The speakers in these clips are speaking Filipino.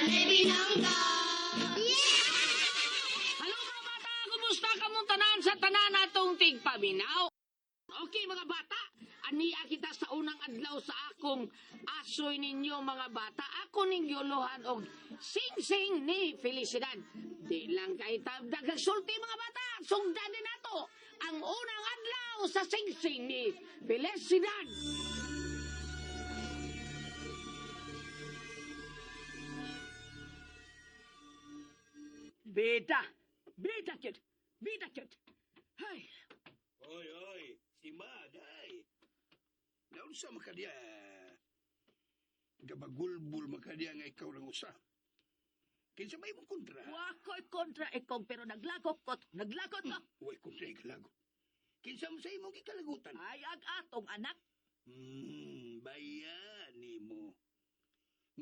Halo mga bata, kumusta ka mong tanan sa tanan atong tigpaminaw? Okay mga bata, aniya kita sa unang adlaw sa akong asoy ninyo mga bata. Ako ninyo lohan og sing-sing ni Felicidad. Di lang kay tabdag sulti mga bata, sugdan din nato ang unang adlaw sa sing-sing ni Felicidad. Beda, beda kid, beda kid. Hay, Oy, si Maday. Naun sa makadya. Gabagulbul makadya nga ikaw ng usa. Kinsa may mong kontra? wako'y kontra ikong pero naglakot ko, Uy, kontra ikalago. Kinsa mo sa imong kikalagutan? Ay, atong anak. Bayan ni mo.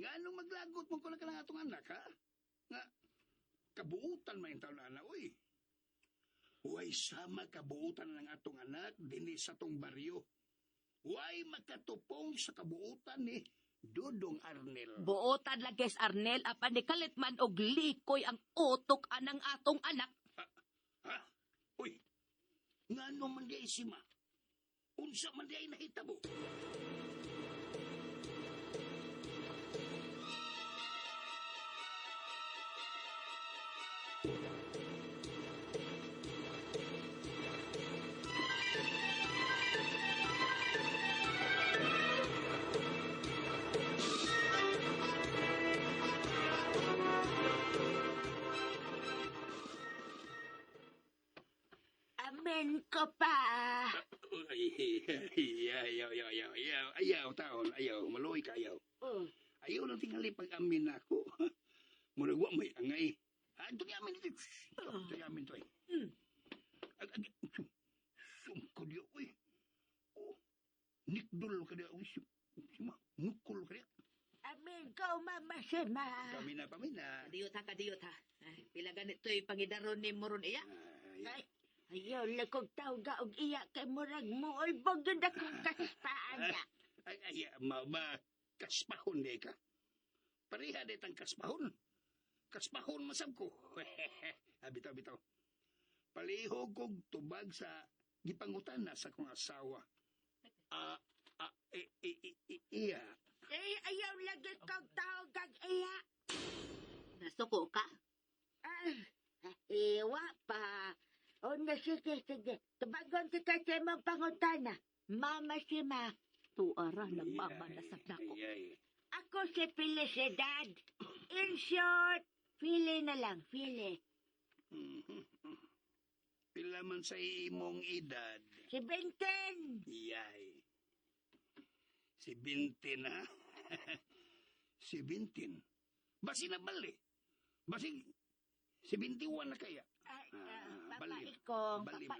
Nga anong maglagot mo ko na ka ng atong anak, ha? Nga, kabuutan man yung taon na, uy. Huwag sama kabuutan ng atong anak dinis sa tong baryo. Huwag makatupong sa kabuutan ni Dudong Arnel. Buotan lang guys Arnel, apan ni kalit man og likoy ang utok anang atong anak. Ha? Uy, nga ano man di ay sima? Unsa man di ay nahitabo? Amen ko pa. Ayaw, taon, ayaw, maluoy ka, ayaw. Ayaw lang tingali pag-amin ako. Muragwa may angay. Ito ni amin ito. Ito ni amin ito eh. Sumko diyo, uy. Nikdol ka diyo, uy. Mukul ka diyo. Amen ko mama sima. Pamina. Kadiyot ha. Ay, pila ganito'y pangidaron ni Moron iya. Ay, ayaw lakog tawga og iya kay murag mo oy bogod akong kastaan niya. Ay, kaspahon di ka. Pareha di tang kaspahon. Kaspahon masab ko. Bitaw. Palihog kog tubag sa gipangutan na sa kong asawa. Iya. Ay, ayaw lagi kong tawag iya. Nasuko ka? Iwa pa. O na sige. Tubagon si kasi mong pangutana. Mama si Ma. Tuara ng mama na sa nako. Ako si Felicidad. In short, Fili na lang, Fili. Pila man sa imong edad. Si Benten. Iyay. Si Bintin, ha? Si Bintin. Basi na bali. Basi si 21 na kaya. Papa Bali.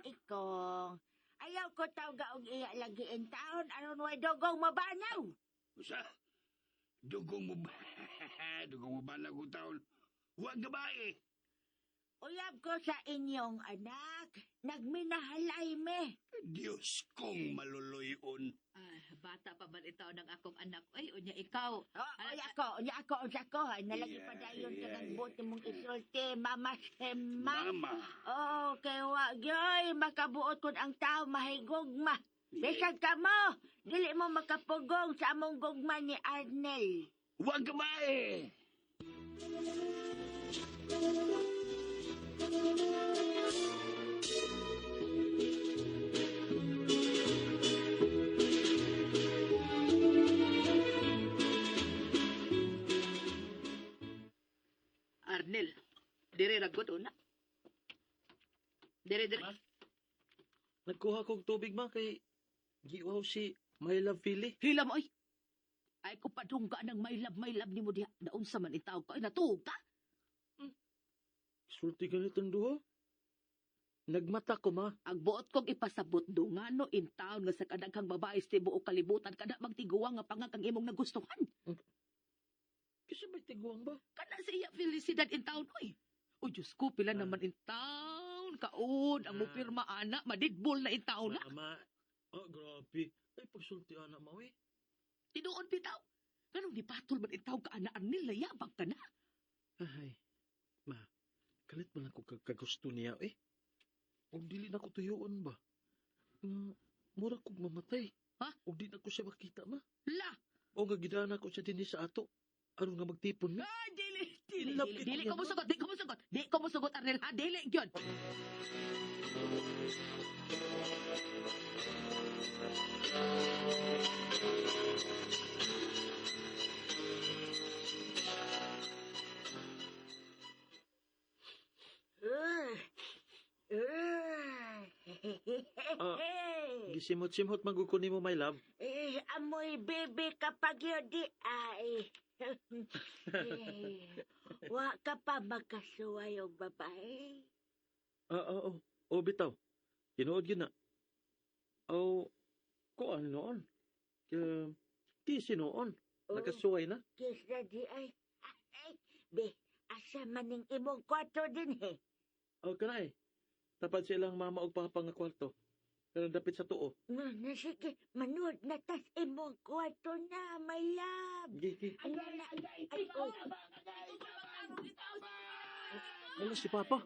Ikong. Ayaw ko tawga og iya lagi in taon. Aron way dogong mabanaw. Usa? Dugong mo ba? Dugong mo ba na kung taon? Huwag gabae. Uyab ko sa inyong anak. Nagminahalay me. Diyos kong maluluyon. Bata pa ba itaw ng akong anak? Ay, unya ikaw. Unya ako. Ay, nalagi pa dayon ka ng buti mong isulti. Mama Sema. Mama. Oh, kay wag yoy. Makabuot kun ang tao mahigugma. Bisag ka mo. Dili mo makapugong sa among gugma ni Arnel. Huwag gabae. Arnel, dire ragot una. Dire. Nagkuha kong tubig ma kay giwaw si My Love Philly. Hila mo ay. Ay ko padungga ng may love ni mo diha. Daon sa man itaw ko. Ay natuog ka. Sulti ganitong duha. Nagmata ko ma. Ang buot kong ipasabot do nga no in town nga sa kadaghang babae sa tibuok kalibutan kada magtiguang nga pangakang imong nagustuhan. Kasi may tiguang ba? Kana siya Felicidad in town oy. O Diyos ko, pila naman in town. Kaon, ang mupirma ana, madidbol na in town na. Mama. Grabe. Ay, pagsulti ana mo eh. Tinuon bitaw. Ganong di patol man in town ka ana Arnel, layabang ka na. kagusto niya eh. O dili na ko tuyoon ba? Mura kong mamatay. Ha? O di na ko siya makita ma. La! O nga gidana ko siya din sa ato. Aron nga magtipon mi. Ah, dili Lapit ko niya, musugot, di ko musugot, Arnel, ha? Dili, yun. Gisimot-simot magukuni mo, my love. Amoy bebe kapag yun di ay. Wa ka pa magkasuway o babae. Oo. O bitaw. Tinuod yun na. O, kuan noon. Kisi noon. Nagkasuway na. Kiss na di ay. Ay, be, asa maning imong kwarto din he. O, kanay. Tapad silang mama o papa nga kwarto. Pero dapit sa tuo. Sige, manood na tas imong kwarto na, my love. Gigi. Ano na, ay, oh. Wala si papa.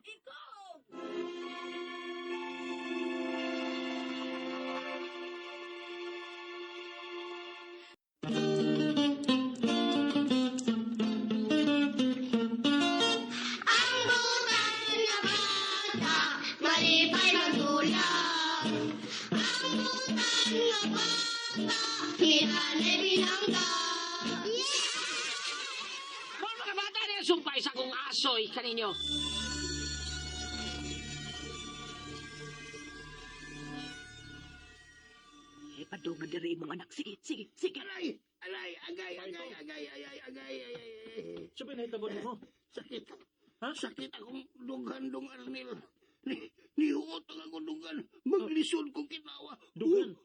Ang butas na bata, malipay magdulang. Ang butas na bata, hinanay binangga. Mga bata niya, sumpay sa kong asoy kaninyo. Padungan diri mong anak. Sige. Alay, agay. Sabi na itabon mo. Sakit. Ha? Sakit akong dughan-dung, Arnel. Nihuot ang akong dughan. Maglisod kong kinawa. Dughan.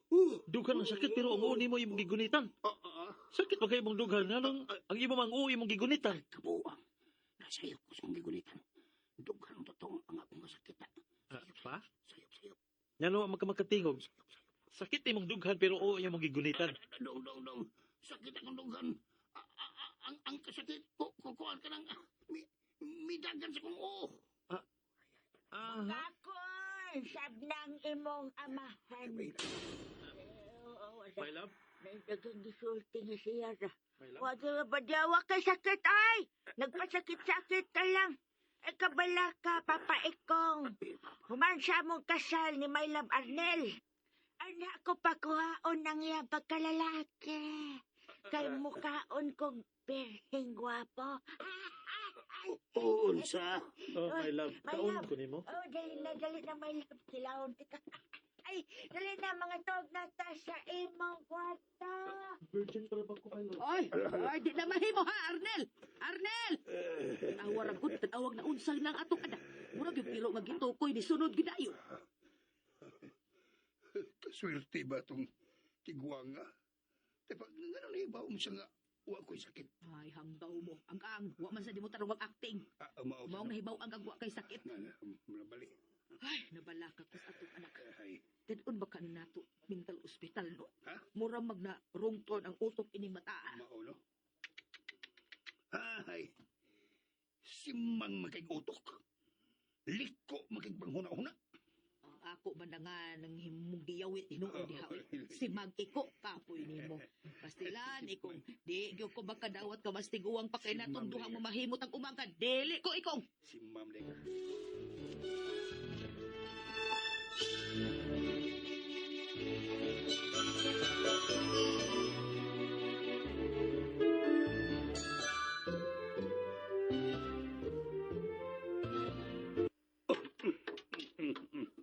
Dughan ang sakit pero ang uni mo imong gigunitan. Sakit pa kayo mong dughan. Ang imo mang uwi mong gigunitan. Kabuang. Nasayop ko sa gigunitan. Dughan ang totoo ang akong masakit. Pa? Sayop. Yan o magkamakatingog. Sakit imong dughan pero uwi imong gigunitan. Dong. Sakit akong dughan. Ang kasakit ko. Kukuhan ka ng... Midagan sa kong oo. Kakon, sab ng imong amahan. My love? Nagdagang gisulti nga siya ra. My love? Wag nga badyawa kay sakit ay. Nagpasakit-sakit ka lang. Ay kabala ka, Papa Ikong. Human siya mong kasal ni My Love Arnel. Anak ko pakuhaon ng iyang pagkalalaki. Kay mukhaon kong perhing gwapo. Unsa? Oh, my love. My Kaon love. ko nimo. Oh, dali na, My Love. Kilawon tika. Ay, dali na mga tawag na ta sa imong kwarto. Virgin pa ba ko, my love? Ay, di na mahimo ha, Arnel! Awar agud, tanawag na unsay nang atong anak. Murag yung pilo nga gitukoy ni sunod gidayo. Kaswerte ba itong tigwanga? Tepa, nga na ibaw mo siya nga. Wa ko'y sakit. Ay, hanggaw mo. Ang wa man sa di mo tarong acting. Maong nahibaw ang agwa kay sakit. Malabali. Ay, nabala ka kas atong anak. Ay. Tedon ba ka nato mental hospital, no? Ha? Mura mag na rungton ang utok ining mata. Mao, no? Ay. Simang makigutok. Liko makigpanghuna-huna. Ang ako man na nga nang himong diyawit hinuon diha. Si Mag-iko kapoy nimo. Pastilan ikong di gyud ko makadawat ka mas tiguang pa kay natong duhang mamahimot ang umaga. Dili ko ikong. Si Ma'am Leka.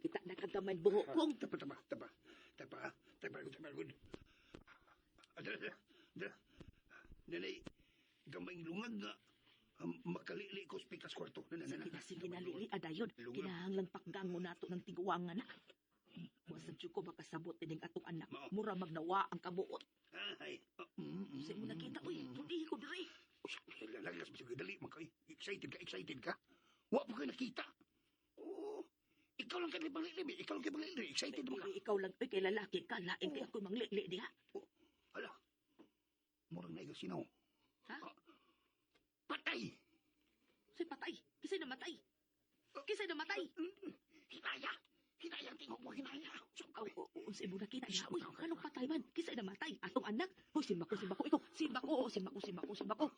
Kita na kagaman buhok kong. Tapa. Nanay, gamay lungag nga. Makalili ko sa pikas kwarto. Sige na lili adayon. Kinahanglang pakgang mo nato ng tiguangan na. Wasad ko makasabot ining atong anak. Mura magnawa ang kabuot. Ay. Sa mo nakita, uy, hindi ko diri. Lalas mo sige, dali mo kayo. Excited ka? Wa pa kayo nakita. Oo. Ikaw lang kayo panglilimi. Excited mo ka. Ikaw lang, uy, kay lalaki ka. Lain kay ako manglili diha. Hala. Murang na ikaw sinaw. Ha? Patay. Say patay. Kasi namatay. Kisay namatay. Hinaya! Hinaya! Tingog mo, hinaya! Unsay mo nakita niya? Uy, anong patay man? Kisay namatay. Atong anak. Uy, simba ko. Ikaw, simba ko.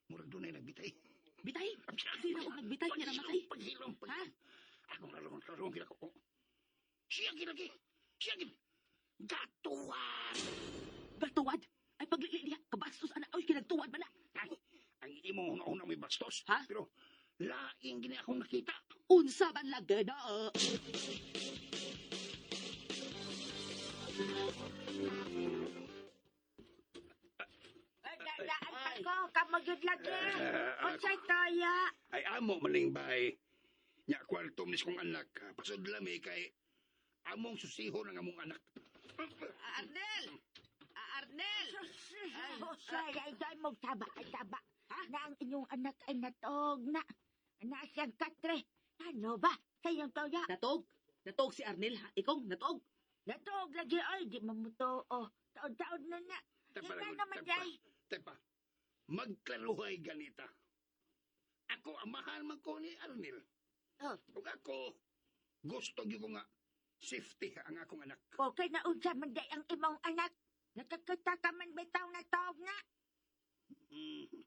Murag doon ay nagbitay. Bitay. Sino ang nagbitay niya namatay? Paghilom. Ha? Akong larong gila ko. Siya ginagi. Gatuan! Gatuwad. Ay, paglili niya. Kabastos, anak. Uy, kinagtuwad ba na? Ay, ang imo una may bastos. Ha? Pero, laing gini akong nakita. Unsa man lagi na. Dadaan pa ko, kamagod lagi. Unsay toya? Ay, amo maling bay. Nya, kwarto mis kong anak. Pasod lami kay among susiho ng among anak. Arnel! Arnel! Usay, ay dahil mong taba. Ha? Na ang inyong anak ay natog na. Nasiyang katre. Ano ba? Sa iyong toya? Natog si Arnel, ha? Ikaw, natog. Natog lagi, ay, di mamuto. Oh, taon-taon na na. Hindi naman day. Tepa, magklaruhay ganita. Ako, amahan man ko ni Arnel. Oh. Ug ako, gusto gyud ko nga safety ang akong anak. Okay na unsa man day ang imong anak. Nakakita ka man bitaw na tawag na. Mhm.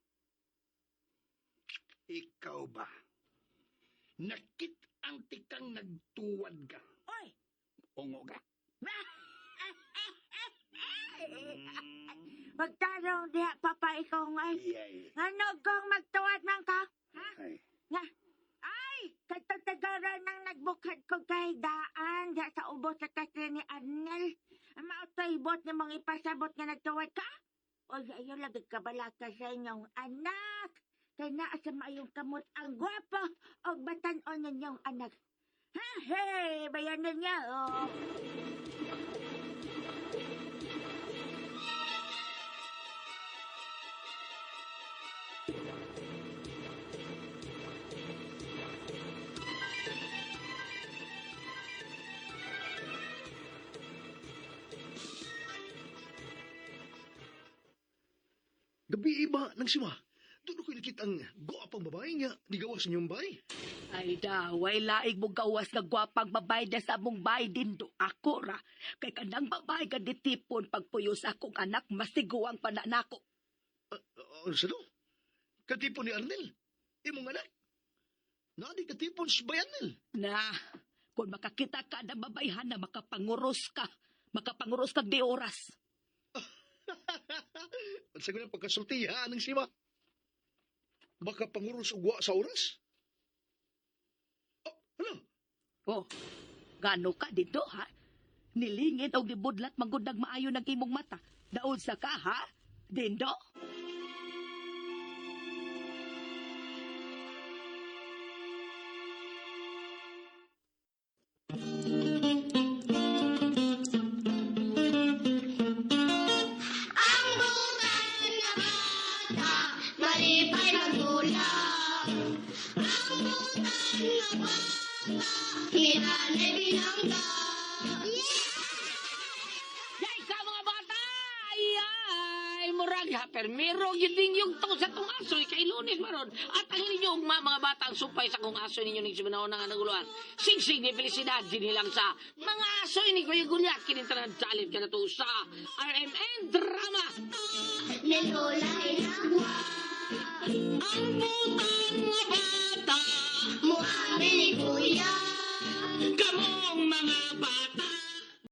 Ikaw ba? Nakit-anti kang nagtuwad ka. Oy! Ongo ka. Magtarong diha, papa, ikaw nga. Iyay. Ano kung magtuwad man ka? Ha? Ay. Nga. Ay! Katagtagaran nang nagbukad ko kay daan diha sa ubos sa kasya ni Arnel. Mautay bot ni mga ipasabot nga nagtuwad ka? O ayaw lagad kabala ka sa inyong anak. Kaya naa sa mayong kamot ang gwapo o batan-o ninyong anak. Ha? Hey! Bayanan niya, oh. Gabi iba ng siwa. Doon ko nakita ang guwapang babae nga nigawas niyong bay. Ay way laig mo gawas nga gwapang babae na sa mong bay din do ako ra. Kay kanang babae ka ditipon pagpuyo sa akong anak masiguang pananako. Ano sa do? Katipon ni Arnel. Imong anak. Nadi katipon si Bayanel. Na, kung makakita ka ng babayhan na makapanguros kag di oras. At sa ganang pagkasultihan ng siwa. Baka panguros ugwa sa oras? Ano? Oh, gano ka dito ha? Nilingin o gibudlat magundang maayo ng imong mata. Daon sa ka ha? Dindo? Ang butan na bata, malipay magulang. Ang butan na bata, hinanay binangga. Yay ka mga bata! Ay, murag ha, permero yun yung to sa tong asoy kay Lunes maron. At ang ninyo mga bata ang supay sa kong asoy ninyo ning simanahon nga naguluhan. Singsing ni felicidad dinilang sa mga asoy ni Kuya Gulyat kinintanan salib ka na to sa RMN Drama. Nilulay na buwan. Ang butan nga bata, Muami ni Kuya. kamong mga bata.